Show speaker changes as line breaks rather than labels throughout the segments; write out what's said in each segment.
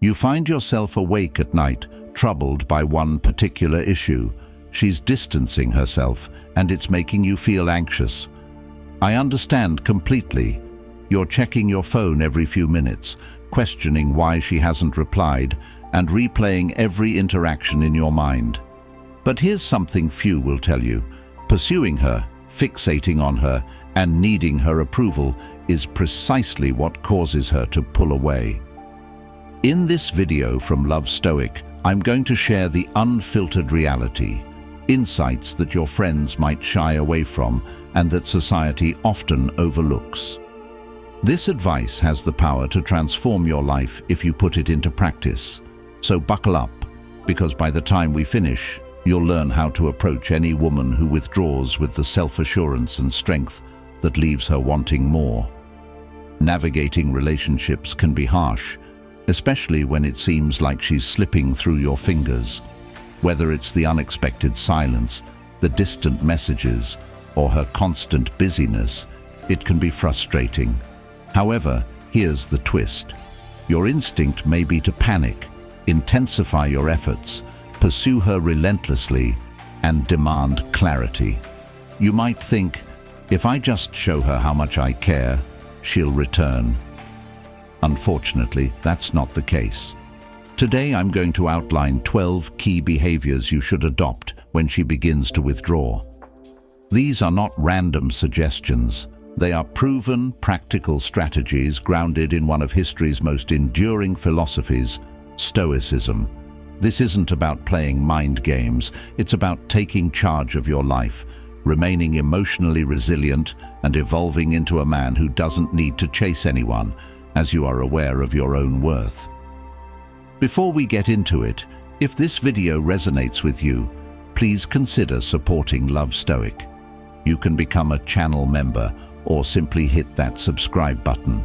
You find yourself awake at night, troubled by one particular issue. She's distancing herself, and it's making you feel anxious. I understand completely. You're checking your phone every few minutes, questioning why she hasn't replied, and replaying every interaction in your mind. But here's something few will tell you. Pursuing her, fixating on her, and needing her approval is precisely what causes her to pull away. In this video from Love Stoic, I'm going to share the unfiltered reality, insights that your friends might shy away from and that society often overlooks. This advice has the power to transform your life if you put it into practice. So buckle up, because by the time we finish, you'll learn how to approach any woman who withdraws with the self-assurance and strength that leaves her wanting more. Navigating relationships can be harsh, especially when it seems like she's slipping through your fingers. Whether it's the unexpected silence, the distant messages, or her constant busyness, it can be frustrating. However, here's the twist. Your instinct may be to panic, intensify your efforts, pursue her relentlessly, and demand clarity. You might think, if I just show her how much I care, she'll return. Unfortunately, that's not the case. Today I'm going to outline 12 key behaviors you should adopt when she begins to withdraw. These are not random suggestions. They are proven, practical strategies grounded in one of history's most enduring philosophies, Stoicism. This isn't about playing mind games, it's about taking charge of your life, remaining emotionally resilient, and evolving into a man who doesn't need to chase anyone, as you are aware of your own worth. Before we get into it, if this video resonates with you, please consider supporting Love Stoic. You can become a channel member or simply hit that subscribe button.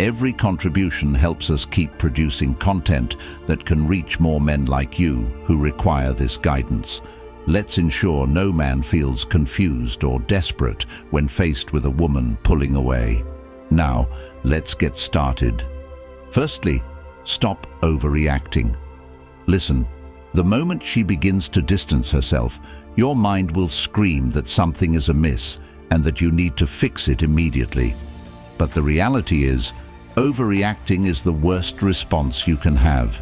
Every contribution helps us keep producing content that can reach more men like you who require this guidance. Let's ensure no man feels confused or desperate when faced with a woman pulling away. Now, let's get started. Firstly, stop overreacting. Listen, the moment she begins to distance herself, your mind will scream that something is amiss and that you need to fix it immediately. But the reality is, overreacting is the worst response you can have.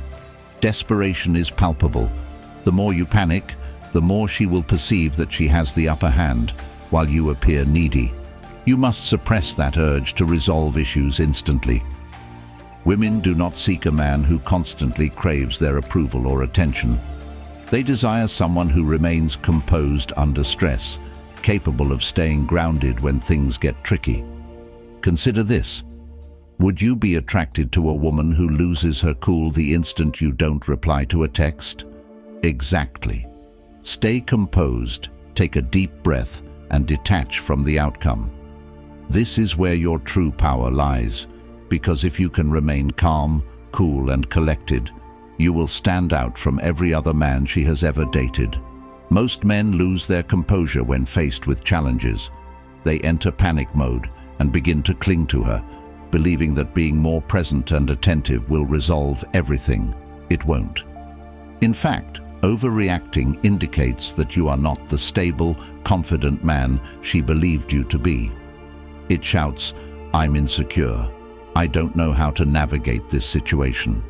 Desperation is palpable. The more you panic, the more she will perceive that she has the upper hand, while you appear needy. You must suppress that urge to resolve issues instantly. Women do not seek a man who constantly craves their approval or attention. They desire someone who remains composed under stress, capable of staying grounded when things get tricky. Consider this. Would you be attracted to a woman who loses her cool the instant you don't reply to a text? Exactly. Stay composed, take a deep breath, and detach from the outcome. This is where your true power lies, because if you can remain calm, cool, and collected, you will stand out from every other man she has ever dated. Most men lose their composure when faced with challenges. They enter panic mode and begin to cling to her, believing that being more present and attentive will resolve everything. It won't. In fact, overreacting indicates that you are not the stable, confident man she believed you to be. It shouts, "I'm insecure. I don't know how to navigate this situation."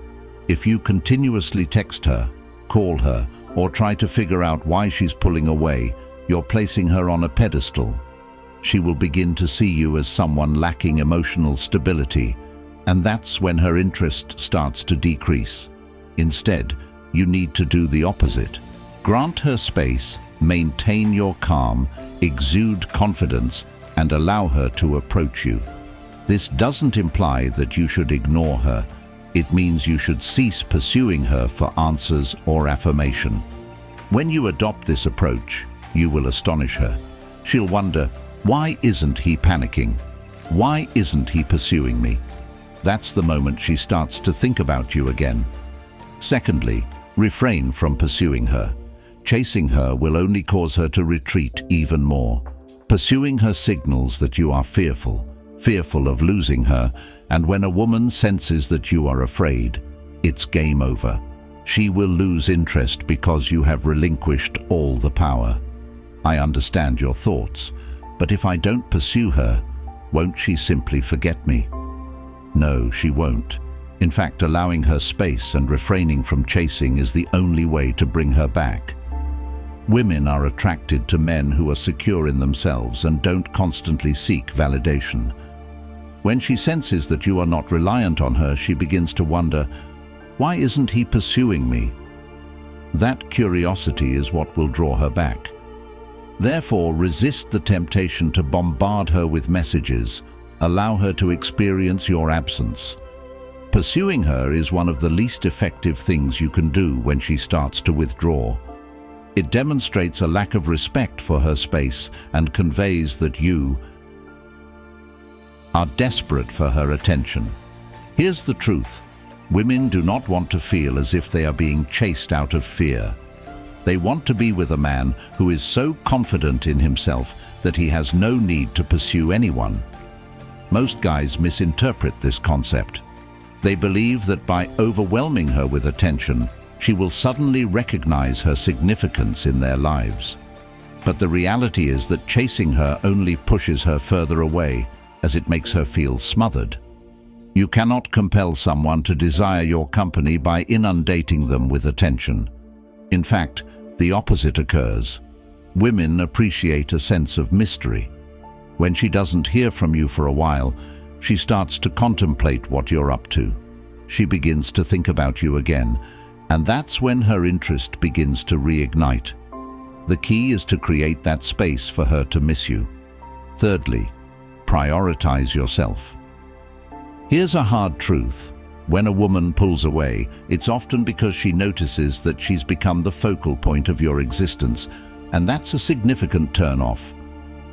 If you continuously text her, call her, or try to figure out why she's pulling away, you're placing her on a pedestal. She will begin to see you as someone lacking emotional stability, and that's when her interest starts to decrease. Instead, you need to do the opposite. Grant her space, maintain your calm, exude confidence, and allow her to approach you. This doesn't imply that you should ignore her. It means you should cease pursuing her for answers or affirmation. When you adopt this approach, you will astonish her. She'll wonder, why isn't he panicking? Why isn't he pursuing me? That's the moment she starts to think about you again. Secondly, refrain from pursuing her. Chasing her will only cause her to retreat even more. Pursuing her signals that you are fearful of losing her, and when a woman senses that you are afraid, it's game over. She will lose interest because you have relinquished all the power. I understand your thoughts, but if I don't pursue her, won't she simply forget me? No, she won't. In fact, allowing her space and refraining from chasing is the only way to bring her back. Women are attracted to men who are secure in themselves and don't constantly seek validation. When she senses that you are not reliant on her, she begins to wonder, why isn't he pursuing me? That curiosity is what will draw her back. Therefore, resist the temptation to bombard her with messages. Allow her to experience your absence. Pursuing her is one of the least effective things you can do when she starts to withdraw. It demonstrates a lack of respect for her space and conveys that you are desperate for her attention. Here's the truth. Women do not want to feel as if they are being chased out of fear. They want to be with a man who is so confident in himself that he has no need to pursue anyone. Most guys misinterpret this concept. They believe that by overwhelming her with attention, she will suddenly recognize her significance in their lives. But the reality is that chasing her only pushes her further away, as it makes her feel smothered. You cannot compel someone to desire your company by inundating them with attention. In fact, the opposite occurs. Women appreciate a sense of mystery. When she doesn't hear from you for a while, she starts to contemplate what you're up to. She begins to think about you again, and that's when her interest begins to reignite. The key is to create that space for her to miss you. Thirdly, prioritize yourself. Here's a hard truth. When a woman pulls away, it's often because she notices that she's become the focal point of your existence, and that's a significant turn-off.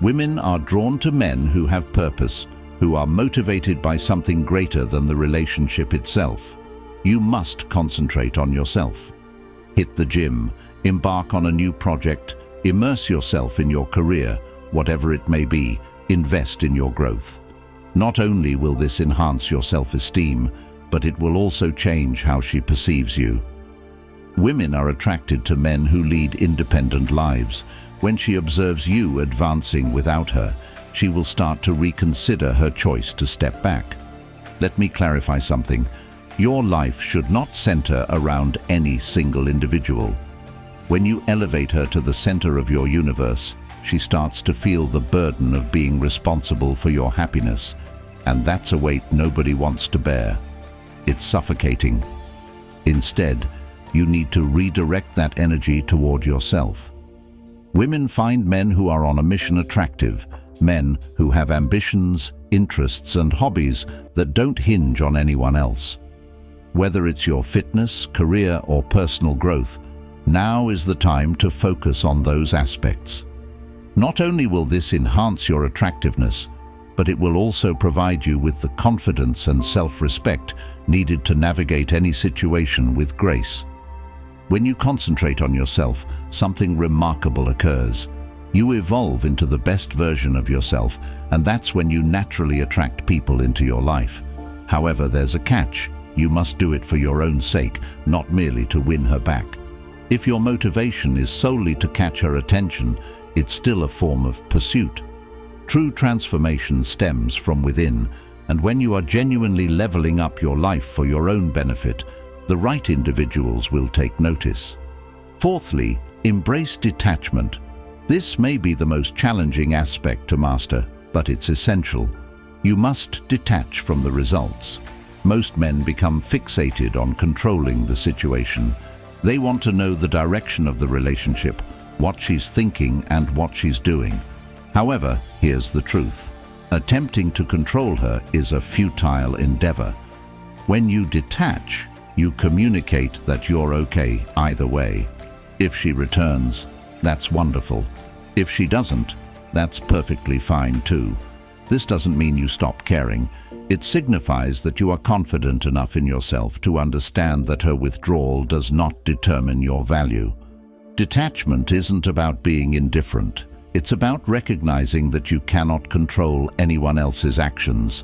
Women are drawn to men who have purpose, who are motivated by something greater than the relationship itself. You must concentrate on yourself. Hit the gym, embark on a new project, immerse yourself in your career, whatever it may be, invest in your growth. Not only will this enhance your self-esteem, but it will also change how she perceives you. Women are attracted to men who lead independent lives. When she observes you advancing without her, she will start to reconsider her choice to step back. Let me clarify something. Your life should not center around any single individual. When you elevate her to the center of your universe, she starts to feel the burden of being responsible for your happiness, and that's a weight nobody wants to bear. It's suffocating. Instead, you need to redirect that energy toward yourself. Women find men who are on a mission attractive, men who have ambitions, interests, and hobbies that don't hinge on anyone else. Whether it's your fitness, career, or personal growth, now is the time to focus on those aspects. Not only will this enhance your attractiveness, but it will also provide you with the confidence and self-respect needed to navigate any situation with grace. When you concentrate on yourself, something remarkable occurs. You evolve into the best version of yourself, and that's when you naturally attract people into your life. However, there's a catch. You must do it for your own sake, not merely to win her back. If your motivation is solely to catch her attention, it's still a form of pursuit. True transformation stems from within, and when you are genuinely leveling up your life for your own benefit, the right individuals will take notice. Fourthly, embrace detachment. This may be the most challenging aspect to master, but it's essential. You must detach from the results. Most men become fixated on controlling the situation. They want to know the direction of the relationship, what she's thinking and what she's doing. However, here's the truth. Attempting to control her is a futile endeavor. When you detach, you communicate that you're okay either way. If she returns, that's wonderful. If she doesn't, that's perfectly fine too. This doesn't mean you stop caring. It signifies that you are confident enough in yourself to understand that her withdrawal does not determine your value. Detachment isn't about being indifferent. It's about recognizing that you cannot control anyone else's actions,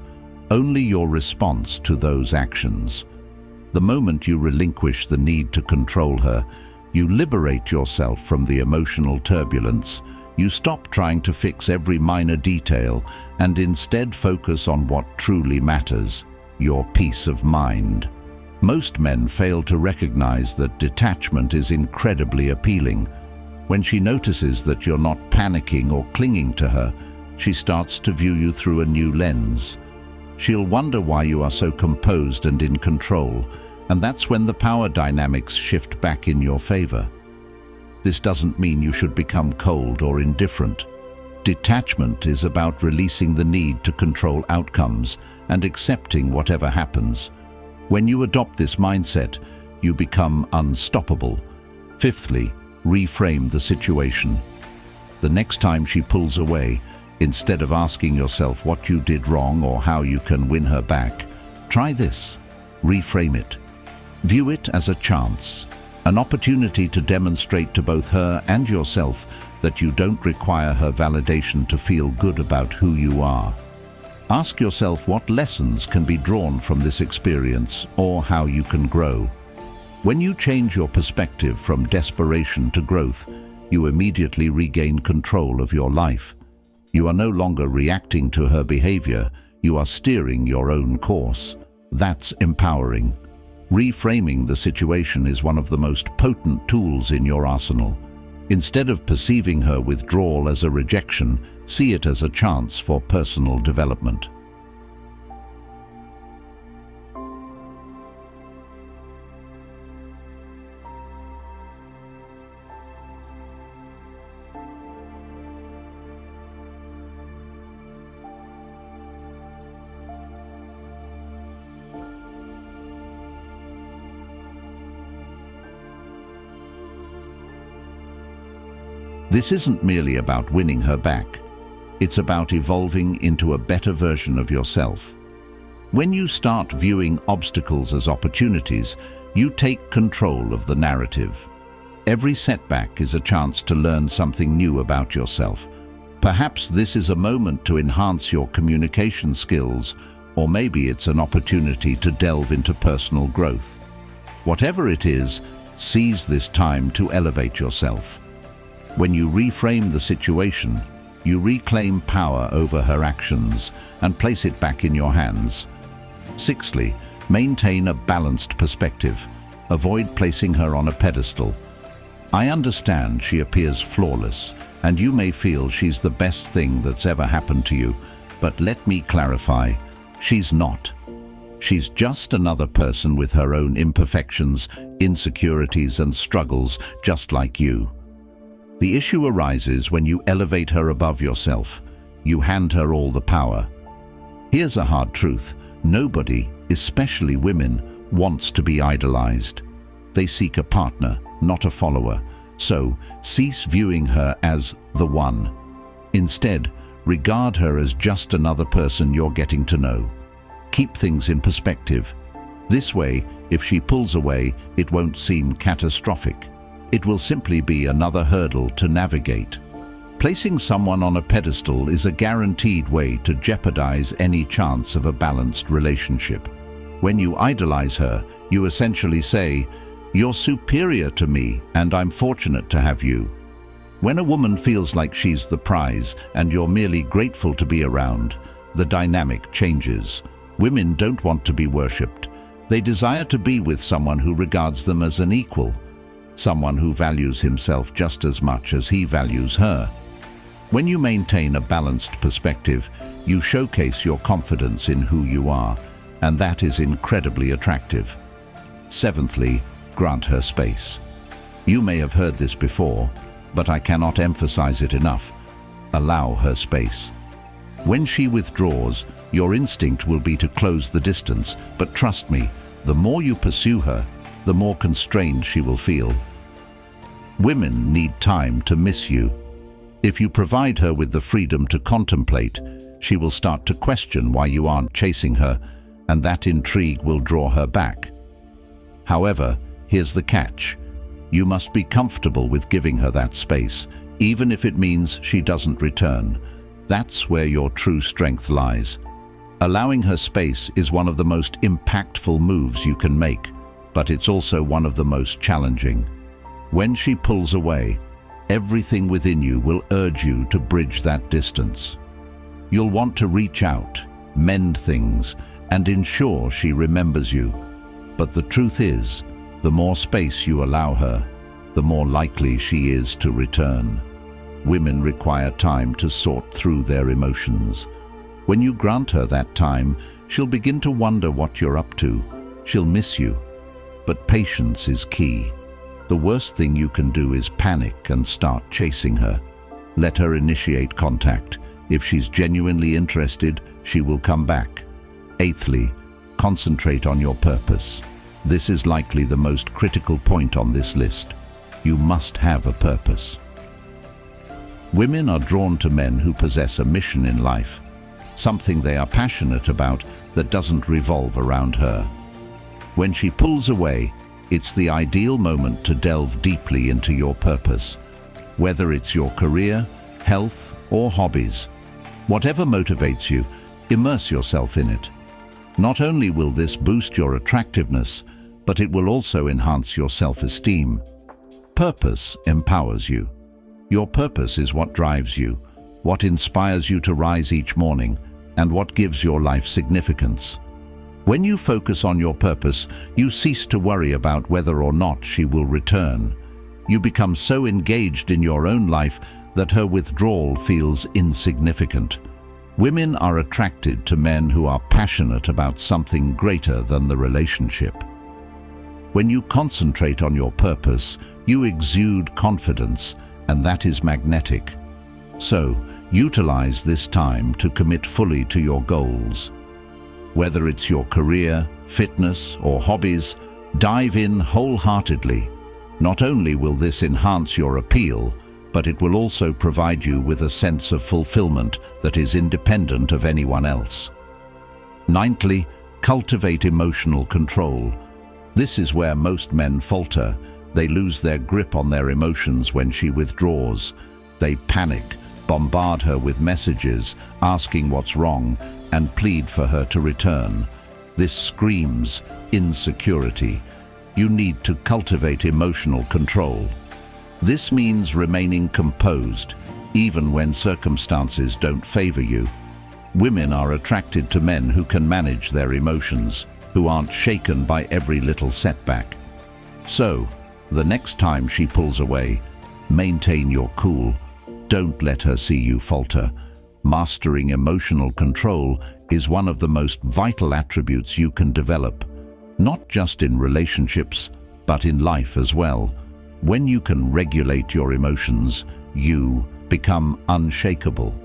only your response to those actions. The moment you relinquish the need to control her, you liberate yourself from the emotional turbulence. You stop trying to fix every minor detail and instead focus on what truly matters, your peace of mind. Most men fail to recognize that detachment is incredibly appealing. When she notices that you're not panicking or clinging to her, she starts to view you through a new lens. She'll wonder why you are so composed and in control, and that's when the power dynamics shift back in your favor. This doesn't mean you should become cold or indifferent. Detachment is about releasing the need to control outcomes and accepting whatever happens. When you adopt this mindset, you become unstoppable. Fifthly, reframe the situation. The next time she pulls away, instead of asking yourself what you did wrong or how you can win her back, try this. Reframe it. View it as a chance, an opportunity to demonstrate to both her and yourself that you don't require her validation to feel good about who you are. Ask yourself what lessons can be drawn from this experience or how you can grow. When you change your perspective from desperation to growth, you immediately regain control of your life. You are no longer reacting to her behavior, you are steering your own course. That's empowering. Reframing the situation is one of the most potent tools in your arsenal. Instead of perceiving her withdrawal as a rejection, see it as a chance for personal development. This isn't merely about winning her back. It's about evolving into a better version of yourself. When you start viewing obstacles as opportunities, you take control of the narrative. Every setback is a chance to learn something new about yourself. Perhaps this is a moment to enhance your communication skills, or maybe it's an opportunity to delve into personal growth. Whatever it is, seize this time to elevate yourself. When you reframe the situation, you reclaim power over her actions and place it back in your hands. Sixthly, maintain a balanced perspective. Avoid placing her on a pedestal. I understand she appears flawless, and you may feel she's the best thing that's ever happened to you, but let me clarify, she's not. She's just another person with her own imperfections, insecurities, and struggles, just like you. The issue arises when you elevate her above yourself. You hand her all the power. Here's a hard truth. Nobody, especially women, wants to be idolized. They seek a partner, not a follower. So, cease viewing her as the one. Instead, regard her as just another person you're getting to know. Keep things in perspective. This way, if she pulls away, it won't seem catastrophic. It will simply be another hurdle to navigate. Placing someone on a pedestal is a guaranteed way to jeopardize any chance of a balanced relationship. When you idolize her, you essentially say, "You're superior to me, and I'm fortunate to have you." When a woman feels like she's the prize and you're merely grateful to be around, the dynamic changes. Women don't want to be worshipped. They desire to be with someone who regards them as an equal. Someone who values himself just as much as he values her. When you maintain a balanced perspective, you showcase your confidence in who you are, and that is incredibly attractive. Seventhly, grant her space. You may have heard this before, but I cannot emphasize it enough. Allow her space. When she withdraws, your instinct will be to close the distance, but trust me, the more you pursue her, the more constrained she will feel. Women need time to miss you. If you provide her with the freedom to contemplate, she will start to question why you aren't chasing her, and that intrigue will draw her back. However, here's the catch. You must be comfortable with giving her that space, even if it means she doesn't return. That's where your true strength lies. Allowing her space is one of the most impactful moves you can make. but it's also one of the most challenging. When she pulls away, everything within you will urge you to bridge that distance. You'll want to reach out, mend things, and ensure she remembers you. But the truth is, the more space you allow her, the more likely she is to return. Women require time to sort through their emotions. When you grant her that time, she'll begin to wonder what you're up to. She'll miss you. But patience is key. The worst thing you can do is panic and start chasing her. Let her initiate contact. If she's genuinely interested, she will come back. Eighthly, concentrate on your purpose. This is likely the most critical point on this list. You must have a purpose. Women are drawn to men who possess a mission in life, something they are passionate about that doesn't revolve around her. When she pulls away, it's the ideal moment to delve deeply into your purpose, whether it's your career, health, or hobbies. Whatever motivates you, immerse yourself in it. Not only will this boost your attractiveness, but it will also enhance your self-esteem. Purpose empowers you. Your purpose is what drives you, what inspires you to rise each morning, and what gives your life significance. When you focus on your purpose, you cease to worry about whether or not she will return. You become so engaged in your own life that her withdrawal feels insignificant. Women are attracted to men who are passionate about something greater than the relationship. When you concentrate on your purpose, you exude confidence, and that is magnetic. So, utilize this time to commit fully to your goals. Whether it's your career, fitness, or hobbies, dive in wholeheartedly. Not only will this enhance your appeal, but it will also provide you with a sense of fulfillment that is independent of anyone else. Ninthly, cultivate emotional control. This is where most men falter. They lose their grip on their emotions when she withdraws. They panic, bombard her with messages, asking what's wrong, and plead for her to return. This screams insecurity. You need to cultivate emotional control. This means remaining composed, even when circumstances don't favor you. Women are attracted to men who can manage their emotions, who aren't shaken by every little setback. So, the next time she pulls away, maintain your cool. Don't let her see you falter. Mastering emotional control is one of the most vital attributes you can develop, not just in relationships, but in life as well. When you can regulate your emotions, you become unshakable.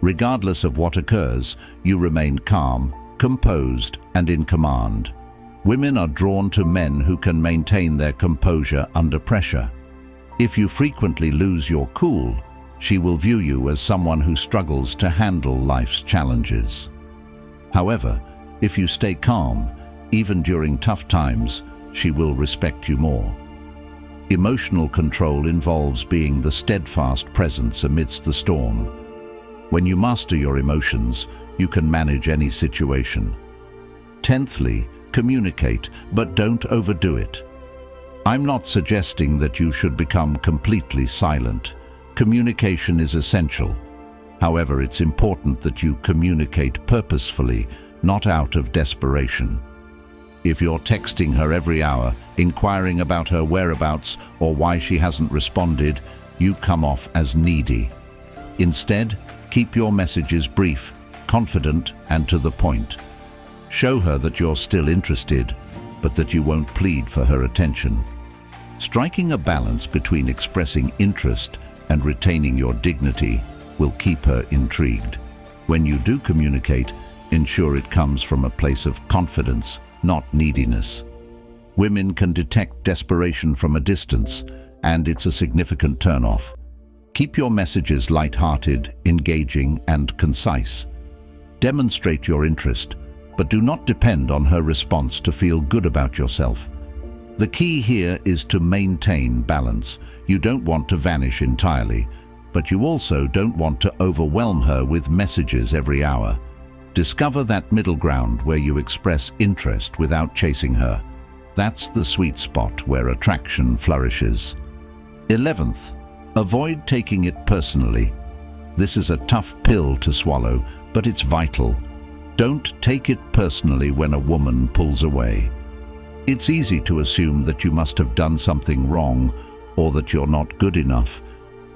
Regardless of what occurs, you remain calm, composed, and in command. Women are drawn to men who can maintain their composure under pressure. If you frequently lose your cool, she will view you as someone who struggles to handle life's challenges. However, if you stay calm, even during tough times, she will respect you more. Emotional control involves being the steadfast presence amidst the storm. When you master your emotions, you can manage any situation. Tenthly, communicate, but don't overdo it. I'm not suggesting that you should become completely silent. Communication is essential. However, it's important that you communicate purposefully, not out of desperation. If you're texting her every hour, inquiring about her whereabouts or why she hasn't responded, you come off as needy. Instead, keep your messages brief, confident, and to the point. Show her that you're still interested, but that you won't plead for her attention. Striking a balance between expressing interest and retaining your dignity will keep her intrigued. When you do communicate, ensure it comes from a place of confidence, not neediness. Women can detect desperation from a distance, and it's a significant turn-off. Keep your messages light-hearted, engaging, and concise. Demonstrate your interest, but do not depend on her response to feel good about yourself. The key here is to maintain balance. You don't want to vanish entirely, but you also don't want to overwhelm her with messages every hour. Discover that middle ground where you express interest without chasing her. That's the sweet spot where attraction flourishes. 11th, avoid taking it personally. This is a tough pill to swallow, but it's vital. Don't take it personally when a woman pulls away. It's easy to assume that you must have done something wrong or that you're not good enough,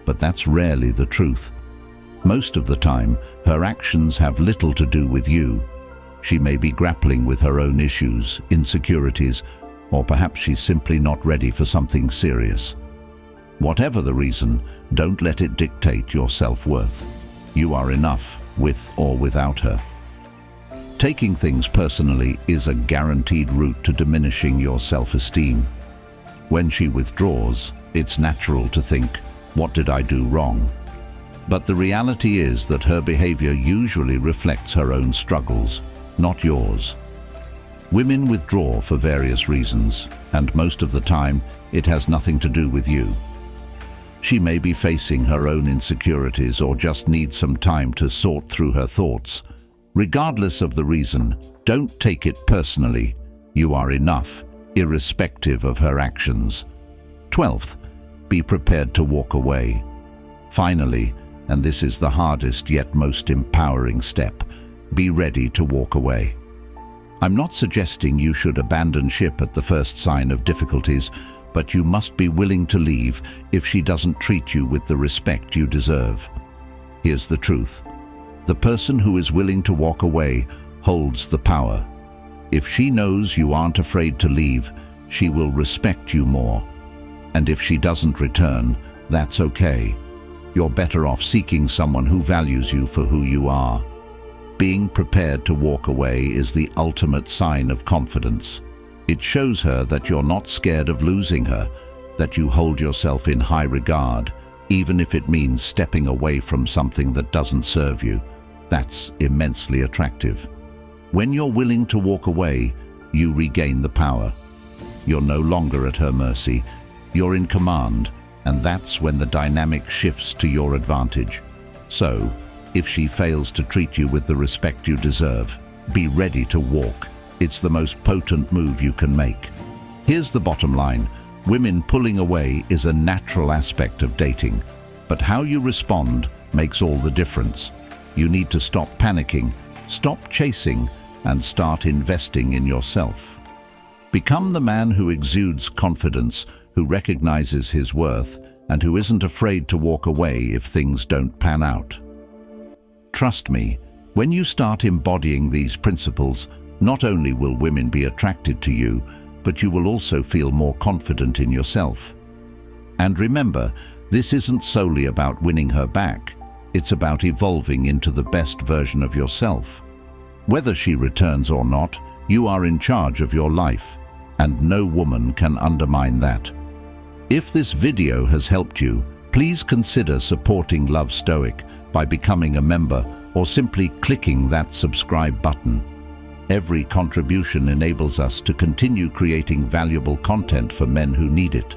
but that's rarely the truth. Most of the time, her actions have little to do with you. She may be grappling with her own issues, insecurities, or perhaps she's simply not ready for something serious. Whatever the reason, don't let it dictate your self-worth. You are enough, with or without her. Taking things personally is a guaranteed route to diminishing your self-esteem. When she withdraws, it's natural to think, "What did I do wrong?" But the reality is that her behavior usually reflects her own struggles, not yours. Women withdraw for various reasons, and most of the time, it has nothing to do with you. She may be facing her own insecurities or just needs some time to sort through her thoughts. Regardless of the reason, don't take it personally. You are enough, irrespective of her actions. 12th, be prepared to walk away. Finally, and this is the hardest yet most empowering step, be ready to walk away. I'm not suggesting you should abandon ship at the first sign of difficulties, but you must be willing to leave if she doesn't treat you with the respect you deserve. Here's the truth. The person who is willing to walk away holds the power. If she knows you aren't afraid to leave, she will respect you more. And if she doesn't return, that's okay. You're better off seeking someone who values you for who you are. Being prepared to walk away is the ultimate sign of confidence. It shows her that you're not scared of losing her, that you hold yourself in high regard, even if it means stepping away from something that doesn't serve you. That's immensely attractive. When you're willing to walk away, you regain the power. You're no longer at her mercy. You're in command, and that's when the dynamic shifts to your advantage. So, if she fails to treat you with the respect you deserve, be ready to walk. It's the most potent move you can make. Here's the bottom line. Women pulling away is a natural aspect of dating, but how you respond makes all the difference. You need to stop panicking, stop chasing, and start investing in yourself. Become the man who exudes confidence, who recognizes his worth, and who isn't afraid to walk away if things don't pan out. Trust me, when you start embodying these principles, not only will women be attracted to you, but you will also feel more confident in yourself. And remember, this isn't solely about winning her back. It's about evolving into the best version of yourself. Whether she returns or not, you are in charge of your life, and no woman can undermine that. If this video has helped you, please consider supporting Love Stoic by becoming a member or simply clicking that subscribe button. Every contribution enables us to continue creating valuable content for men who need it.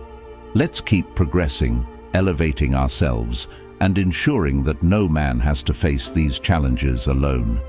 Let's keep progressing, elevating ourselves, and ensuring that no man has to face these challenges alone.